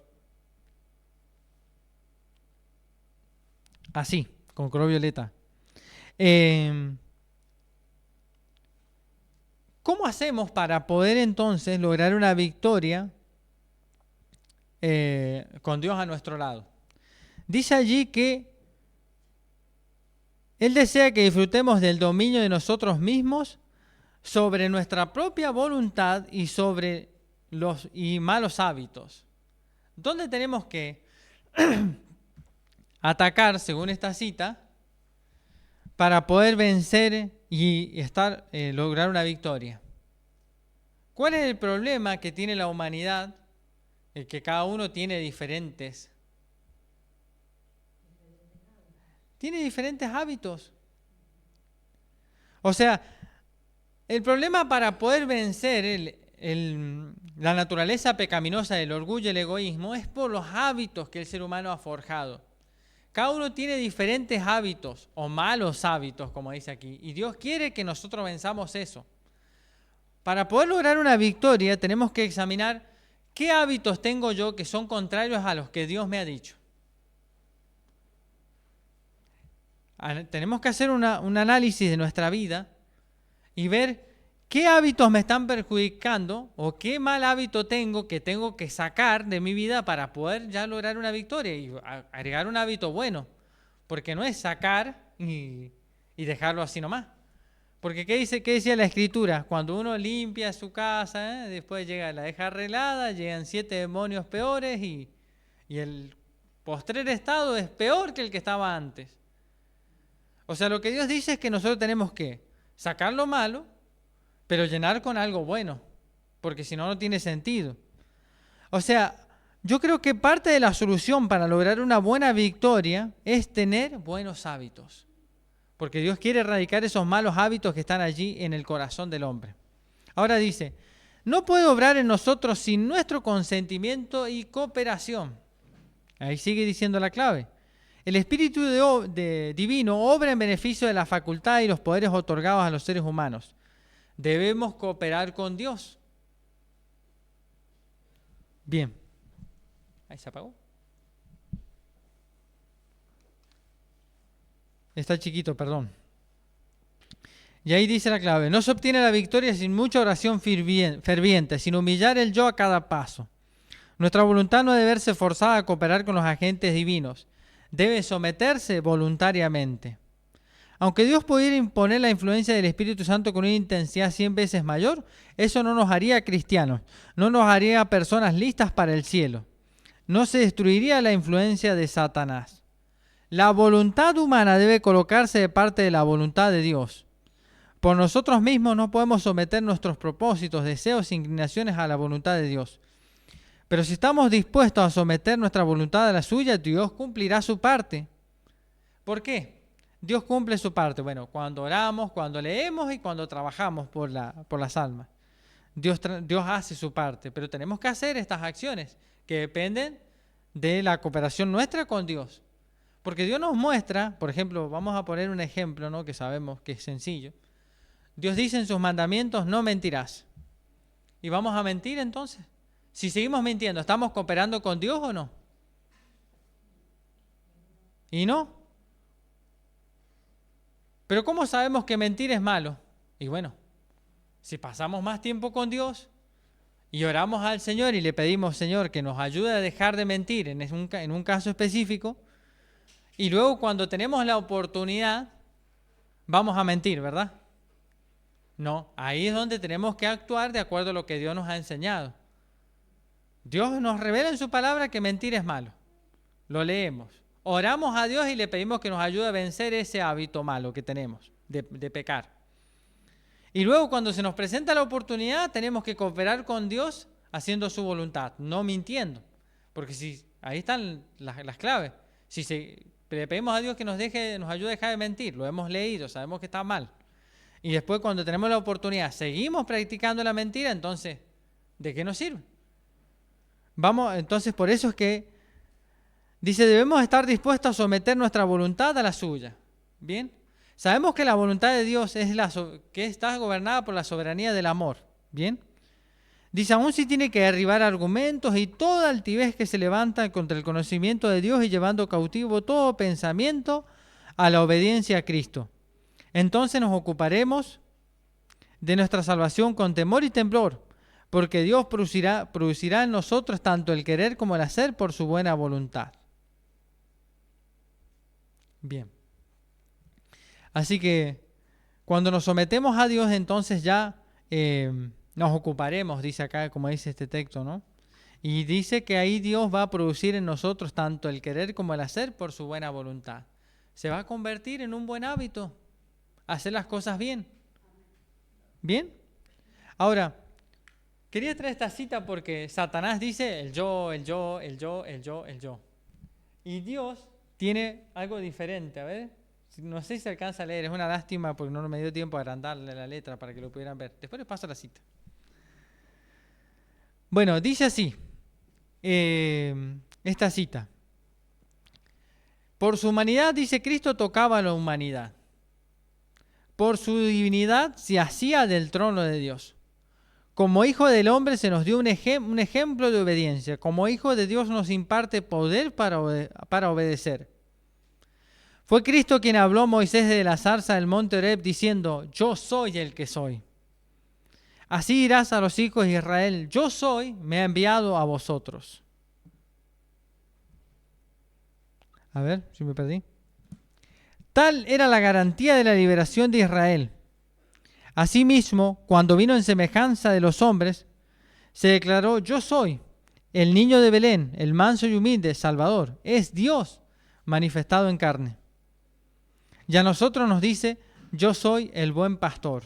Así, con color violeta. ¿Cómo hacemos para poder entonces lograr una victoria con Dios a nuestro lado? Dice allí que Él desea que disfrutemos del dominio de nosotros mismos sobre nuestra propia voluntad y sobre los malos hábitos. ¿Dónde tenemos que atacar, según esta cita, para poder vencer y lograr una victoria? ¿Cuál es el problema que tiene la humanidad? El que cada uno tiene diferentes hábitos. O sea, el problema para poder vencer la naturaleza pecaminosa del orgullo y el egoísmo es por los hábitos que el ser humano ha forjado. Cada uno tiene diferentes hábitos o malos hábitos, como dice aquí, y Dios quiere que nosotros venzamos eso. Para poder lograr una victoria tenemos que examinar qué hábitos tengo yo que son contrarios a los que Dios me ha dicho. Tenemos que hacer un análisis de nuestra vida y ver qué hábitos me están perjudicando o qué mal hábito tengo que sacar de mi vida para poder ya lograr una victoria y agregar un hábito bueno. Porque no es sacar y dejarlo así nomás. Porque ¿qué decía la Escritura? Cuando uno limpia su casa, después la deja arreglada, llegan 7 demonios peores y el postrer estado es peor que el que estaba antes. O sea, lo que Dios dice es que nosotros tenemos que sacar lo malo, pero llenar con algo bueno, porque si no, no tiene sentido. O sea, yo creo que parte de la solución para lograr una buena victoria es tener buenos hábitos, porque Dios quiere erradicar esos malos hábitos que están allí en el corazón del hombre. Ahora dice, no puede obrar en nosotros sin nuestro consentimiento y cooperación. Ahí sigue diciendo la clave. El Espíritu Divino obra en beneficio de la facultad y los poderes otorgados a los seres humanos. Debemos cooperar con Dios. Bien. Ahí se apagó. Está chiquito, perdón. Y ahí dice la clave. No se obtiene la victoria sin mucha oración ferviente, sin humillar el yo a cada paso. Nuestra voluntad no debe verse forzada a cooperar con los agentes divinos. Debe someterse voluntariamente. Aunque Dios pudiera imponer la influencia del Espíritu Santo con una intensidad 100 veces mayor, eso no nos haría cristianos, no nos haría personas listas para el cielo. No se destruiría la influencia de Satanás. La voluntad humana debe colocarse de parte de la voluntad de Dios. Por nosotros mismos no podemos someter nuestros propósitos, deseos e inclinaciones a la voluntad de Dios. Pero si estamos dispuestos a someter nuestra voluntad a la suya, Dios cumplirá su parte. ¿Por qué? Dios cumple su parte. Bueno, cuando oramos, cuando leemos y cuando trabajamos por las almas. Dios hace su parte, pero tenemos que hacer estas acciones que dependen de la cooperación nuestra con Dios. Porque Dios nos muestra, por ejemplo, vamos a poner un ejemplo, ¿no?, que sabemos que es sencillo. Dios dice en sus mandamientos, no mentirás. ¿Y vamos a mentir entonces? Si seguimos mintiendo, ¿estamos cooperando con Dios o no? ¿Y no? Pero ¿cómo sabemos que mentir es malo? Y bueno, si pasamos más tiempo con Dios y oramos al Señor y le pedimos, Señor, que nos ayude a dejar de mentir en un caso específico, y luego cuando tenemos la oportunidad, vamos a mentir, ¿verdad? No, ahí es donde tenemos que actuar de acuerdo a lo que Dios nos ha enseñado. Dios nos revela en su palabra que mentir es malo. Lo leemos. Oramos a Dios y le pedimos que nos ayude a vencer ese hábito malo que tenemos de pecar. Y luego cuando se nos presenta la oportunidad, tenemos que cooperar con Dios haciendo su voluntad, no mintiendo. Porque ahí están las claves. Si le pedimos a Dios que nos ayude a dejar de mentir, lo hemos leído, sabemos que está mal. Y después cuando tenemos la oportunidad, seguimos practicando la mentira, entonces, ¿de qué nos sirve? Entonces por eso es que dice, debemos estar dispuestos a someter nuestra voluntad a la suya. ¿Bien? Sabemos que la voluntad de Dios es que está gobernada por la soberanía del amor. ¿Bien? Dice, aún si tiene que derribar argumentos y toda altivez que se levanta contra el conocimiento de Dios y llevando cautivo todo pensamiento a la obediencia a Cristo. Entonces nos ocuparemos de nuestra salvación con temor y temblor, porque Dios producirá en nosotros tanto el querer como el hacer por su buena voluntad. Bien. Así que cuando nos sometemos a Dios, entonces ya nos ocuparemos, dice acá, como dice este texto, ¿no? Y dice que ahí Dios va a producir en nosotros tanto el querer como el hacer por su buena voluntad. Se va a convertir en un buen hábito, hacer las cosas bien. ¿Bien? Ahora, quería traer esta cita porque Satanás dice el yo, el yo, el yo, el yo, el yo. Y Dios tiene algo diferente, a ver. No sé si se alcanza a leer, es una lástima porque no me dio tiempo a agrandarle la letra para que lo pudieran ver. Después les paso la cita. Bueno, dice así, esta cita. Por su humanidad, dice Cristo, tocaba a la humanidad. Por su divinidad se hacía del trono de Dios. Como hijo del hombre se nos dio un ejemplo de obediencia. Como hijo de Dios nos imparte poder para obedecer. Fue Cristo quien habló a Moisés de la zarza del monte Horeb diciendo, yo soy el que soy. Así dirás a los hijos de Israel, yo soy, me ha enviado a vosotros. A ver, si me perdí. Tal era la garantía de la liberación de Israel. Asimismo, cuando vino en semejanza de los hombres, se declaró, yo soy el niño de Belén, el manso y humilde Salvador. Es Dios manifestado en carne. Y a nosotros nos dice, yo soy el buen pastor.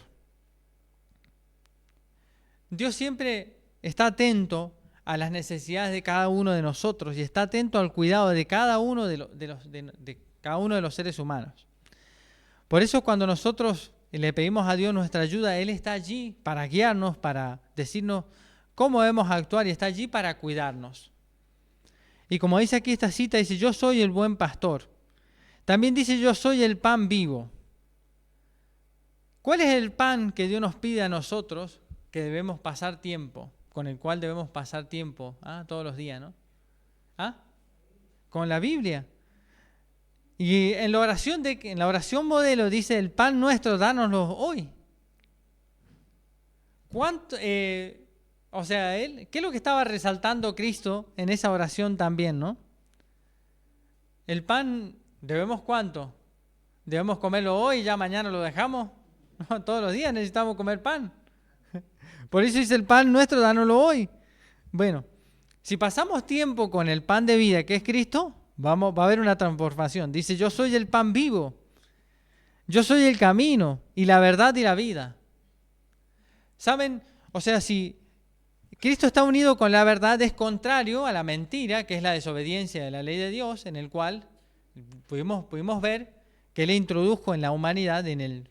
Dios siempre está atento a las necesidades de cada uno de nosotros y está atento al cuidado de cada uno de cada uno de los seres humanos. Por eso cuando nosotros le pedimos a Dios nuestra ayuda, Él está allí para guiarnos, para decirnos cómo debemos actuar y está allí para cuidarnos. Y como dice aquí esta cita, dice, yo soy el buen pastor. También dice, yo soy el pan vivo. ¿Cuál es el pan que Dios nos pide a nosotros que debemos pasar tiempo, con el cual debemos pasar tiempo todos los días, ¿no? Con la Biblia. Y en la oración modelo dice, el pan nuestro, dánoslo hoy. ¿Qué es lo que estaba resaltando Cristo en esa oración también, no? El pan, ¿debemos cuánto? ¿Debemos comerlo hoy y ya mañana lo dejamos? No, todos los días necesitamos comer pan. Por eso dice el pan nuestro, dánoslo hoy. Bueno, si pasamos tiempo con el pan de vida que es Cristo, va a haber una transformación. Dice, yo soy el pan vivo. Yo soy el camino y la verdad y la vida. ¿Saben? O sea, si Cristo está unido con la verdad, es contrario a la mentira, que es la desobediencia de la ley de Dios, en el cual pudimos ver que Él introdujo en la humanidad,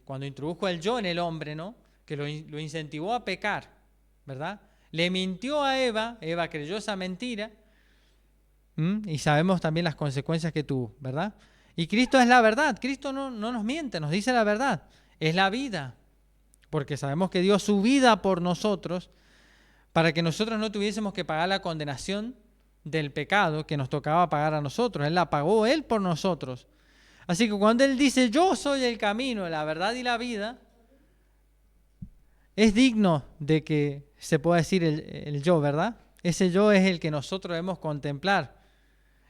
cuando introdujo el yo en el hombre, ¿no? Que lo incentivó a pecar, ¿verdad? Le mintió a Eva creyó esa mentira, y sabemos también las consecuencias que tuvo, ¿verdad? Y Cristo es la verdad, Cristo no nos miente, nos dice la verdad, es la vida, porque sabemos que dio su vida por nosotros, para que nosotros no tuviésemos que pagar la condenación del pecado que nos tocaba pagar a nosotros, Él la pagó Él por nosotros. Así que cuando Él dice, yo soy el camino, la verdad y la vida, es digno de que se pueda decir el yo, ¿verdad? Ese yo es el que nosotros debemos contemplar.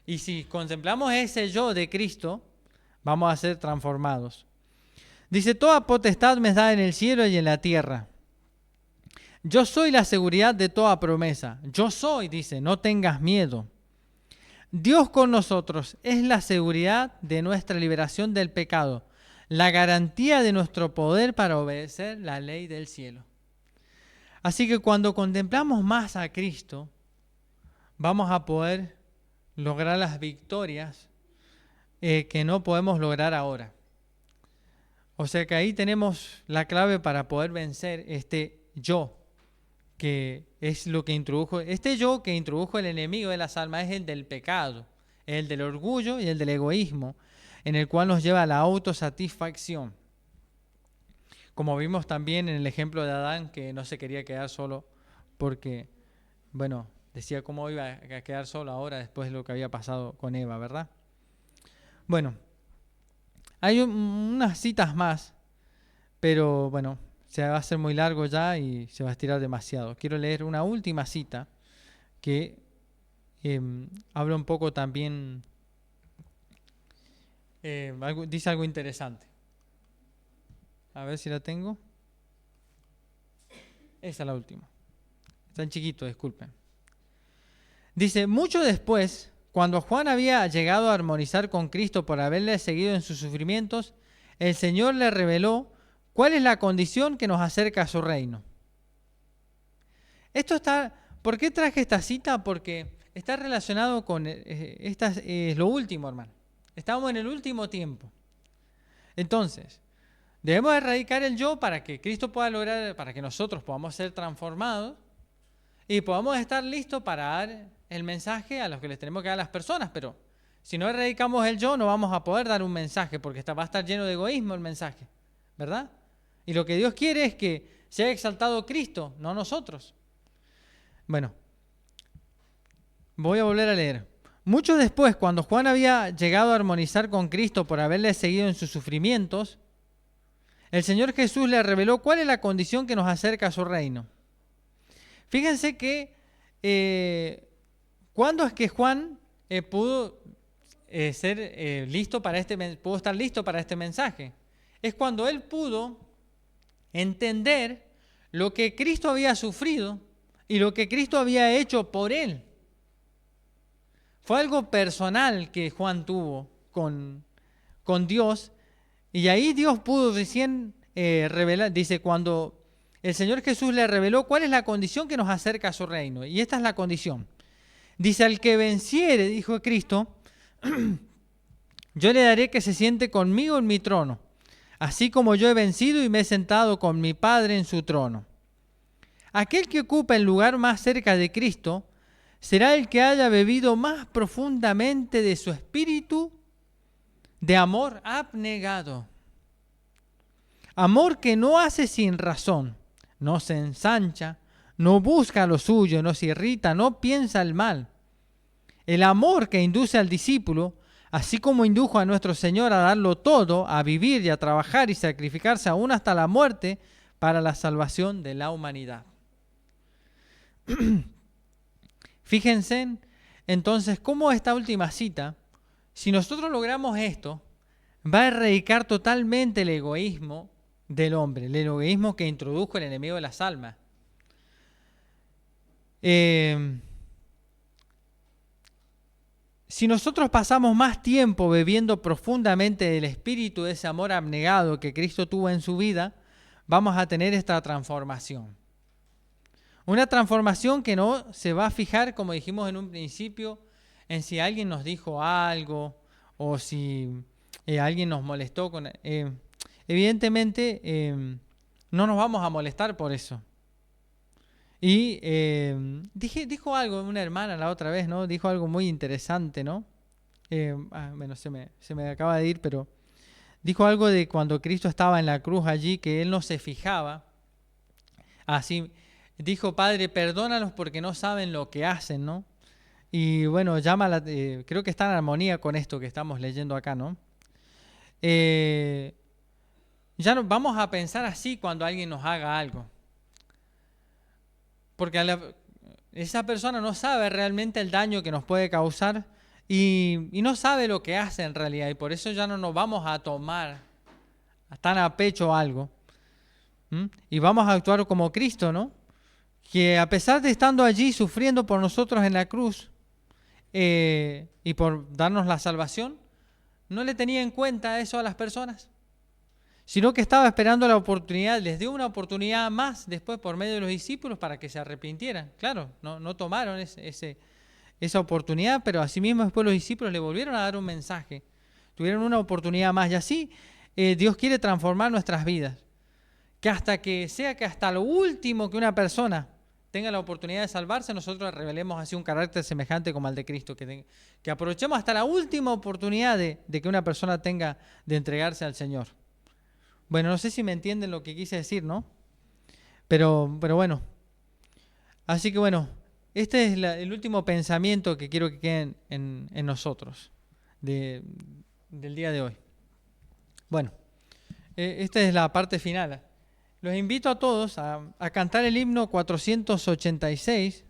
Y si contemplamos ese yo de Cristo, vamos a ser transformados. Dice, toda potestad me da en el cielo y en la tierra. Yo soy la seguridad de toda promesa. Yo soy, dice, no tengas miedo. Dios con nosotros es la seguridad de nuestra liberación del pecado, la garantía de nuestro poder para obedecer la ley del cielo. Así que cuando contemplamos más a Cristo, vamos a poder lograr las victorias que no podemos lograr ahora. O sea que ahí tenemos la clave para poder vencer este yo, que es lo que introdujo, este yo que introdujo el enemigo de las almas es el del pecado, el del orgullo y el del egoísmo, en el cual nos lleva a la autosatisfacción. Como vimos también en el ejemplo de Adán, que no se quería quedar solo porque, bueno, decía cómo iba a quedar solo ahora después de lo que había pasado con Eva, ¿verdad? Bueno, hay unas citas más, pero bueno, se va a hacer muy largo ya y se va a estirar demasiado. Quiero leer una última cita que habla un poco también, dice algo interesante. A ver si la tengo. Esa es la última. Está en chiquito, disculpen. Dice, mucho después, cuando Juan había llegado a armonizar con Cristo por haberle seguido en sus sufrimientos, el Señor le reveló cuál es la condición que nos acerca a su reino. ¿Por qué traje esta cita? Porque está relacionado con, lo último, hermano. Estamos en el último tiempo. Entonces, debemos erradicar el yo para que Cristo pueda lograr, para que nosotros podamos ser transformados y podamos estar listos para dar el mensaje a los que les tenemos que dar a las personas. Pero si no erradicamos el yo, no vamos a poder dar un mensaje porque va a estar lleno de egoísmo el mensaje, ¿verdad? Y lo que Dios quiere es que sea exaltado Cristo, no nosotros. Bueno, voy a volver a leer. Mucho después, cuando Juan había llegado a armonizar con Cristo por haberle seguido en sus sufrimientos, el Señor Jesús le reveló cuál es la condición que nos acerca a su reino. Fíjense que ¿cuándo es que Juan pudo pudo estar listo para este mensaje? Es cuando él pudo entender lo que Cristo había sufrido y lo que Cristo había hecho por él. Fue algo personal que Juan tuvo con Dios, y ahí Dios pudo recién revelar, dice, cuando el Señor Jesús le reveló cuál es la condición que nos acerca a su reino. Y esta es la condición. Dice, al que venciere, dijo Cristo, yo le daré que se siente conmigo en mi trono, así como yo he vencido y me he sentado con mi Padre en su trono. Aquel que ocupa el lugar más cerca de Cristo será el que haya bebido más profundamente de su espíritu de amor abnegado. Amor que no hace sin razón, no se ensancha, no busca lo suyo, no se irrita, no piensa el mal. El amor que induce al discípulo, así como indujo a nuestro Señor a darlo todo, a vivir y a trabajar y sacrificarse aún hasta la muerte para la salvación de la humanidad. Fíjense entonces cómo esta última cita, si nosotros logramos esto, va a erradicar totalmente el egoísmo del hombre, el egoísmo que introdujo el enemigo de las almas. Si nosotros pasamos más tiempo bebiendo profundamente del espíritu de ese amor abnegado que Cristo tuvo en su vida, vamos a tener esta transformación. Una transformación que no se va a fijar, como dijimos en un principio, en si alguien nos dijo algo o si alguien nos molestó. Evidentemente, no nos vamos a molestar por eso. Y dijo algo una hermana la otra vez, ¿no? Dijo algo muy interesante, ¿no? Bueno, se me acaba de ir, pero dijo algo de cuando Cristo estaba en la cruz allí, que Él no se fijaba. Así dijo, Padre, perdónalos porque no saben lo que hacen, ¿no? Y bueno, creo que está en armonía con esto que estamos leyendo acá, ¿no? Ya no, vamos a pensar así cuando alguien nos haga algo. Porque esa persona no sabe realmente el daño que nos puede causar y no sabe lo que hace en realidad. Y por eso ya no nos vamos a tomar tan a pecho algo. Y vamos a actuar como Cristo, ¿no? Que a pesar de estando allí sufriendo por nosotros en la cruz y por darnos la salvación, no le tenía en cuenta eso a las personas, sino que estaba esperando la oportunidad, les dio una oportunidad más después por medio de los discípulos para que se arrepintieran. Claro, no tomaron esa oportunidad, pero asimismo después los discípulos le volvieron a dar un mensaje, tuvieron una oportunidad más, y así Dios quiere transformar nuestras vidas, que hasta lo último que una persona tenga la oportunidad de salvarse, nosotros revelemos así un carácter semejante como al de Cristo, que aprovechemos hasta la última oportunidad de que una persona tenga de entregarse al Señor. Bueno, no sé si me entienden lo que quise decir, ¿no? Pero bueno, Así que bueno, este es el último pensamiento que quiero que quede en nosotros del día de hoy. Bueno, esta es la parte final. Los invito a todos a cantar el himno 486,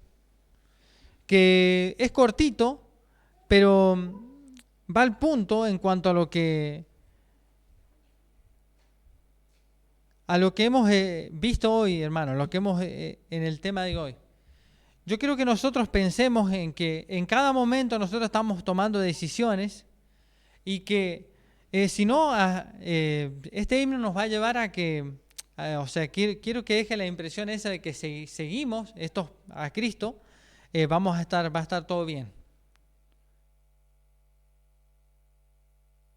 que es cortito, pero va al punto en cuanto a lo que hemos visto hoy, hermano, lo que hemos en el tema de hoy. Yo quiero que nosotros pensemos en que en cada momento nosotros estamos tomando decisiones y que si no, este himno nos va a llevar a que, o sea, quiero que deje la impresión esa de que si seguimos a Cristo, va a estar todo bien.